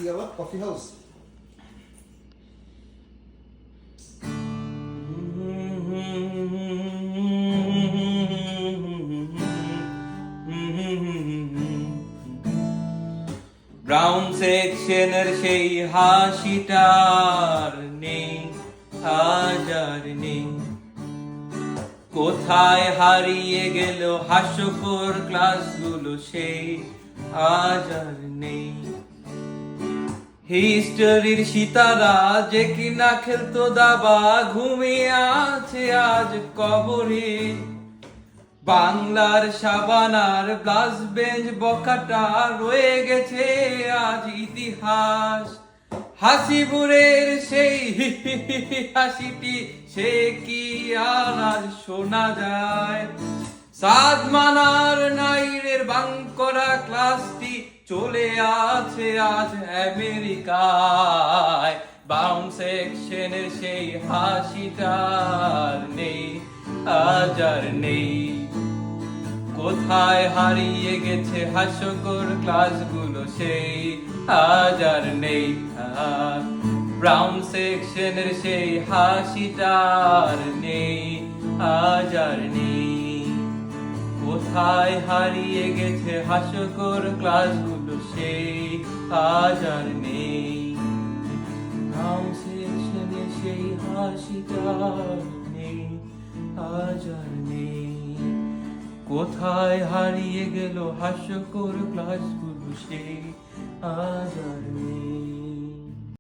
কি গেল coffee house? Brown সেকশনের সেই হাসিটার নেই, আজ আর নেই। কোথায় হারিয়ে গেল হাস্যকর ক্লাসগুলো সেই, আজ আর নেই। হিস্টোরির সিতারা যে কিনা খেলতো দাবা ঘুমিয়ে আছে আজ কবরে। বাংলার সাবানার ব্লাস বেঞ্চ বকাটা রয়ে গেছে আজ ইতিহাস। হাসিবুরের সেই হাসিটি সে কি আর আজ শোনা যায়? সাদ মানার নাইরের বাঙ্করা ক্লাসটি চলে আছে আজ আমেরিকায়। বাউন সেকশনের সেই হাসিটার নেই, আজ আর নেই। কোথায় হারিয়ে গেছে হাস্যকর ক্লাসগুলো সেই, আজ আর নেই। ব্রাউন সেকশনের সেই হাসিটার নেই, আজ আর নেই। কোথায় হারিয়ে গেছে হাস্যকর ক্লাসগুলো সেই, আজ আর নেই। ব্রাউন সেকশনের সেই হাসিটার নেই, আজ আর নেই। কোথায় হারিয়ে গেল হাস্যকর ক্লাসগুলো সেই, আজ আর নেই।